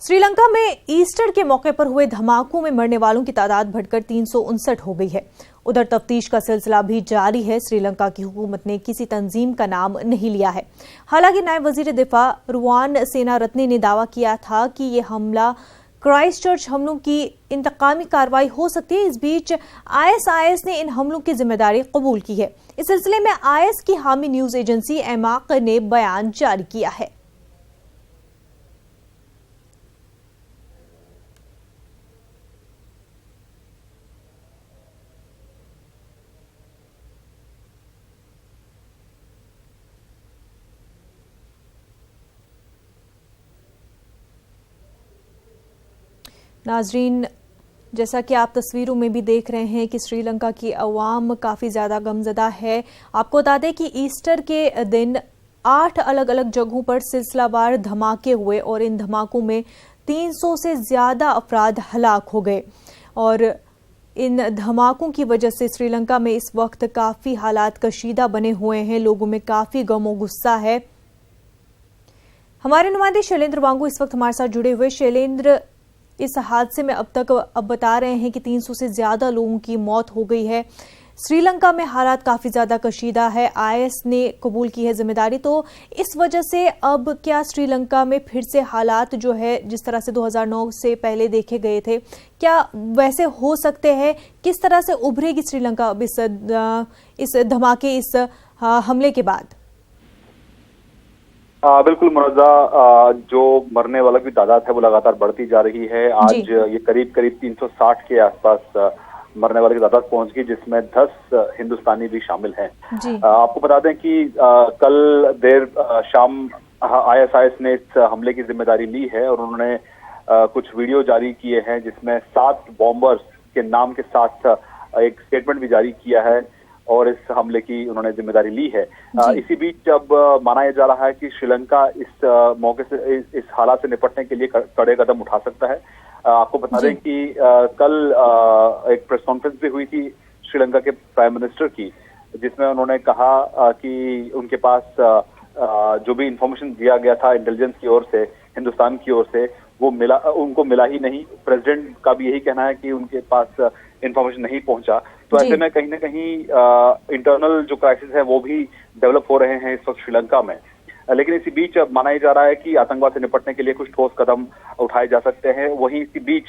श्रीलंका में ईस्टर के मौके पर हुए धमाकों में मरने वालों की तादाद बढ़कर 359 हो गई है। उधर तफ्तीश का सिलसिला भी जारी है। श्रीलंका की हुकूमत ने किसी तंजीम का नाम नहीं लिया है। हालांकि नायब वजीर दिफा रुवान सेनारत्ने ने दावा किया था कि ये हमला क्राइस्टचर्च हमलों की इंतकामी कार्रवाई हो सकती है। इस बीच आईएसआईएस ने इन हमलों की जिम्मेदारी कबूल की है। इस सिलसिले में आईएस की हामी न्यूज एजेंसी एमाक ने बयान जारी किया है। नाजरीन, जैसा कि आप तस्वीरों में भी देख रहे हैं कि श्रीलंका की अवाम काफ़ी ज़्यादा गमज़दा है। आपको बता दें कि ईस्टर के दिन 8 अलग अलग जगहों पर सिलसिलावार धमाके हुए और इन धमाकों में 300 से ज़्यादा अफराद हलाक हो गए और इन धमाकों की वजह से श्रीलंका में इस वक्त काफ़ी हालात कशीदा बने हुए हैं। लोगों में काफ़ी गम और गुस्सा है। हमारे नुमाइंदे शैलेंद्र वांगू इस वक्त हमारे साथ जुड़े हुए। शैलेंद्र, इस हादसे में अब बता रहे हैं कि 300 से ज्यादा लोगों की मौत हो गई है। श्रीलंका में हालात काफी ज्यादा कशीदा है। आईएस ने कबूल की है जिम्मेदारी, तो इस वजह से अब क्या श्रीलंका में फिर से हालात जो है जिस तरह से 2009 से पहले देखे गए थे, क्या वैसे हो सकते हैं? किस तरह से उभरेगी श्रीलंका अब इस धमाके, इस हमले के बाद? बिल्कुल मुनज़्ज़ा, जो मरने वालों की तादाद है वो लगातार बढ़ती जा रही है। आज ये करीब 360 के आसपास मरने वाले की तादाद पहुंच गई, जिसमें 10 हिंदुस्तानी भी शामिल हैं। आपको बता दें कि कल देर शाम आईएसआईएस ने इस हमले की जिम्मेदारी ली है और उन्होंने कुछ वीडियो जारी किए हैं जिसमें 7 बॉम्बर्स के नाम के साथ एक स्टेटमेंट भी जारी किया है और इस हमले की उन्होंने जिम्मेदारी ली है। इसी बीच अब माना जा रहा है कि श्रीलंका इस मौके से इस हालात से निपटने के लिए कड़े कदम उठा सकता है। आपको बता दें कि कल एक प्रेस कॉन्फ्रेंस भी हुई थी श्रीलंका के प्राइम मिनिस्टर की, जिसमें उन्होंने कहा कि उनके पास जो भी इंफॉर्मेशन दिया गया था इंटेलिजेंस की ओर से, हिंदुस्तान की ओर से, वो उनको मिला ही नहीं। प्रेसिडेंट का भी यही कहना है कि उनके पास इंफॉर्मेशन नहीं पहुंचा। तो ऐसे में कहीं ना कहीं इंटरनल जो क्राइसिस है वो भी डेवलप हो रहे हैं इस वक्त श्रीलंका में। लेकिन इसी बीच अब माना जा रहा है कि आतंकवाद से निपटने के लिए कुछ ठोस कदम उठाए जा सकते हैं। वहीं इसी बीच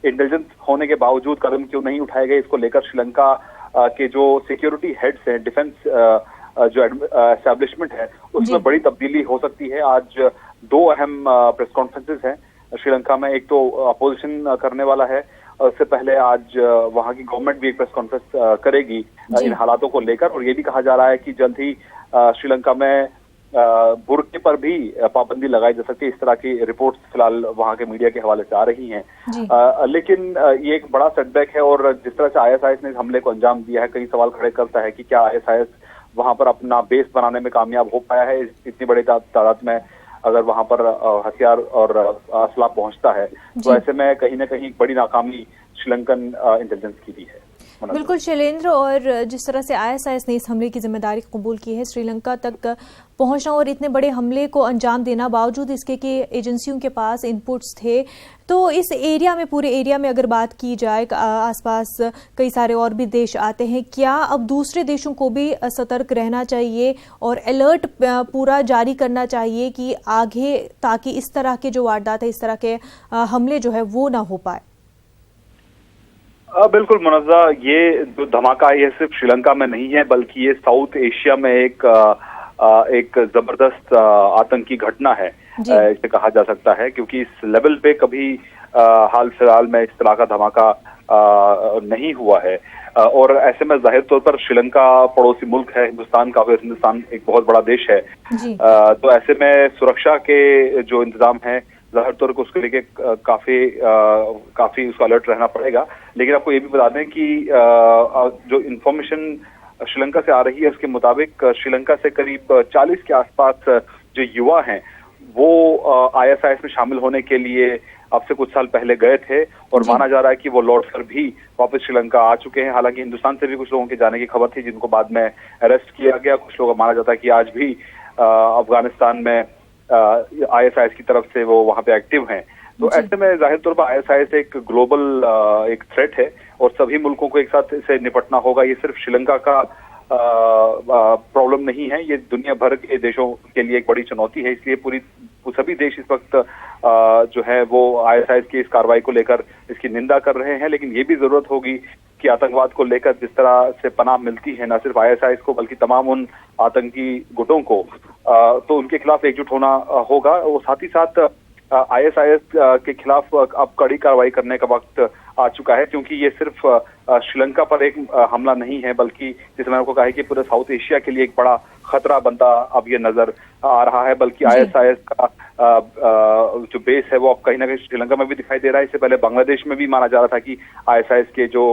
इंटेलिजेंस होने के बावजूद कदम क्यों नहीं उठाए गए, इसको लेकर श्रीलंका के जो सिक्योरिटी हेड्स हैं, डिफेंस जो एस्टैब्लिशमेंट है, उसमें बड़ी तब्दीली हो सकती है। आज 2 अहम प्रेस कॉन्फ्रेंसेस हैं श्रीलंका में। एक तो अपोजिशन करने वाला है, उससे पहले आज वहां की गवर्नमेंट भी एक प्रेस कॉन्फ्रेंस करेगी इन हालातों को लेकर। और ये भी कहा जा रहा है कि जल्द ही श्रीलंका में बुर्के पर भी पाबंदी लगाई जा सकती है। इस तरह की रिपोर्ट्स फिलहाल वहां के मीडिया के हवाले से आ रही हैं। लेकिन ये एक बड़ा सेटबैक है और जिस तरह से आईएसआईएस ने इस हमले को अंजाम दिया है, कई सवाल खड़े करता है कि क्या आईएसआईएस वहां पर अपना बेस बनाने में कामयाब हो पाया है। इतनी बड़ी तादाद में अगर वहां पर हथियार और असला पहुंचता है तो ऐसे में कहीं ना कहीं बड़ी नाकामी श्रीलंकन इंटेलिजेंस की भी है। बिल्कुल शैलेंद्र, और जिस तरह से आईएसआईएस ने इस हमले की जिम्मेदारी कबूल की है, श्रीलंका तक पहुंचना और इतने बड़े हमले को अंजाम देना, बावजूद इसके कि एजेंसियों के पास इनपुट्स थे, तो इस एरिया में, पूरे एरिया में अगर बात की जाए, आसपास कई सारे और भी देश आते हैं, क्या अब दूसरे देशों को भी सतर्क रहना चाहिए और अलर्ट पूरा जारी करना चाहिए कि आगे, ताकि इस तरह के जो वारदात है, इस तरह के हमले जो है वो ना हो पाए? बिल्कुल मुनज़्ज़ा, ये जो धमाका ये सिर्फ श्रीलंका में नहीं है, बल्कि ये साउथ एशिया में एक जबरदस्त आतंकी घटना है, इसे कहा जा सकता है, क्योंकि इस लेवल पे कभी हाल फिलहाल में इस तरह का धमाका नहीं हुआ है। और ऐसे में जाहिर तौर पर श्रीलंका पड़ोसी मुल्क है हिंदुस्तान का, और हिंदुस्तान एक बहुत बड़ा देश है। तो ऐसे में सुरक्षा के जो इंतजाम है, जाहिर तौर पर उसके लिए काफी उसका अलर्ट रहना पड़ेगा। लेकिन आपको ये भी बता दें कि जो इंफॉर्मेशन श्रीलंका से आ रही है उसके मुताबिक श्रीलंका से करीब 40 के आसपास जो युवा हैं वो आईएसआईएस में शामिल होने के लिए अब से कुछ साल पहले गए थे और माना जा रहा है कि वो लौटकर भी वापस श्रीलंका आ चुके हैं। हालांकि हिंदुस्तान से भी कुछ लोगों के जाने की खबर थी जिनको बाद में अरेस्ट किया गया। कुछ लोग माना जाता है कि आज भी अफगानिस्तान में आईएसआईएस की तरफ से वो वहां पे एक्टिव हैं। तो ऐसे में जाहिर तौर पर आईएसआईएस एक ग्लोबल एक थ्रेट है और सभी मुल्कों को एक साथ इसे निपटना होगा। ये सिर्फ श्रीलंका का प्रॉब्लम नहीं है, ये दुनिया भर के देशों के लिए एक बड़ी चुनौती है। इसलिए सभी देश इस वक्त जो है वो आईएसआईएस की इस कार्रवाई को लेकर इसकी निंदा कर रहे हैं। लेकिन ये भी जरूरत होगी कि आतंकवाद को लेकर जिस तरह से पनाह मिलती है न सिर्फ आईएसआईएस को बल्कि तमाम उन आतंकी गुटों को, तो उनके खिलाफ एकजुट होना होगा। और साथ ही साथ आईएसआईएस के खिलाफ अब कड़ी कार्रवाई करने का वक्त आ चुका है, क्योंकि ये सिर्फ श्रीलंका पर एक हमला नहीं है बल्कि जैसे मैंने आपको कहा है कि पूरे साउथ एशिया के लिए एक बड़ा खतरा बनता अब ये नजर आ रहा है। बल्कि आईएसआईएस का जो बेस है वो अब कहीं ना कहीं श्रीलंका में भी दिखाई दे रहा है। इससे पहले बांग्लादेश में भी माना जा रहा था कि आईएसआईएस के जो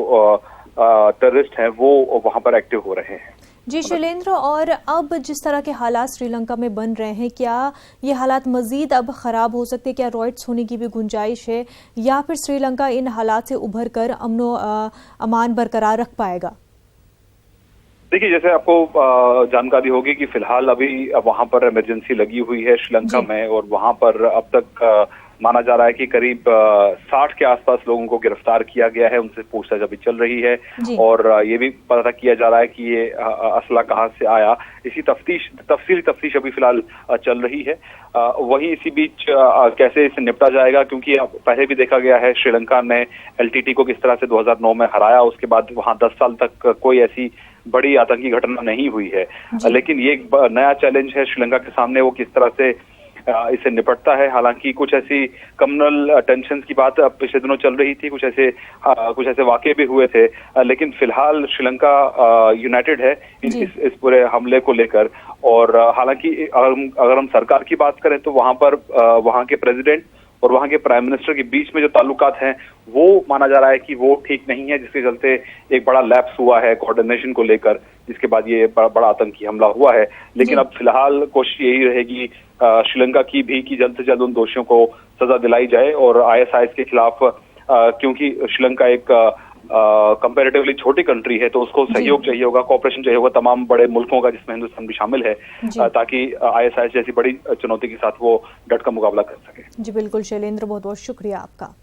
टेररिस्ट हैं वो वहां पर एक्टिव हो रहे हैं। जी शैलेंद्र, और अब जिस तरह के हालात श्रीलंका में बन रहे हैं, क्या ये हालात मजीद अब खराब हो सकते हैं? क्या रॉयट्स होने की भी गुंजाइश है या फिर श्रीलंका इन हालात से उभर कर अमनो अमान बरकरार रख पाएगा? देखिए, जैसे आपको जानकारी होगी कि फिलहाल अभी वहां पर इमरजेंसी लगी हुई है श्रीलंका में, और वहां पर अब तक माना जा रहा है कि करीब 60 के आसपास लोगों को गिरफ्तार किया गया है। उनसे पूछताछ अभी चल रही है और ये भी पता किया जा रहा है कि ये असला कहां से आया। इसी तफसीली तफ्तीश अभी फिलहाल चल रही है। वहीं इसी बीच कैसे इसे निपटा जाएगा, क्योंकि पहले भी देखा गया है श्रीलंका ने एलटीटी को किस तरह से 2009 में हराया, उसके बाद वहां 10 साल तक कोई ऐसी बड़ी आतंकी घटना नहीं हुई है। लेकिन ये एक नया चैलेंज है श्रीलंका के सामने, वो किस तरह से इसे निपटता है। हालांकि कुछ ऐसी कम्युनल टेंशन की बात पिछले दिनों चल रही थी, कुछ ऐसे वाकये भी हुए थे, लेकिन फिलहाल श्रीलंका यूनाइटेड है इस पूरे हमले को लेकर। और हालांकि अगर हम सरकार की बात करें तो वहां के प्रेसिडेंट और वहां के प्राइम मिनिस्टर के बीच में जो ताल्लुकात हैं वो माना जा रहा है कि वो ठीक नहीं है, जिसके चलते एक बड़ा लैप्स हुआ है कोऑर्डिनेशन को लेकर, जिसके बाद ये बड़ा आतंकी हमला हुआ है। लेकिन अब फिलहाल कोशिश यही रहेगी श्रीलंका की भी कि जल्द से जल्द उन दोषियों को सजा दिलाई जाए। और आईएसआईएस के खिलाफ क्योंकि श्रीलंका एक कंपैरेटिवली छोटी कंट्री है, तो उसको सहयोग चाहिए होगा, कोऑपरेशन चाहिए होगा तमाम बड़े मुल्कों का, जिसमें हिंदुस्तान भी शामिल है, ताकि आईएसआईएस जैसी बड़ी चुनौती के साथ वो डट का मुकाबला कर सके। जी बिल्कुल शैलेंद्र, बहुत बहुत शुक्रिया आपका।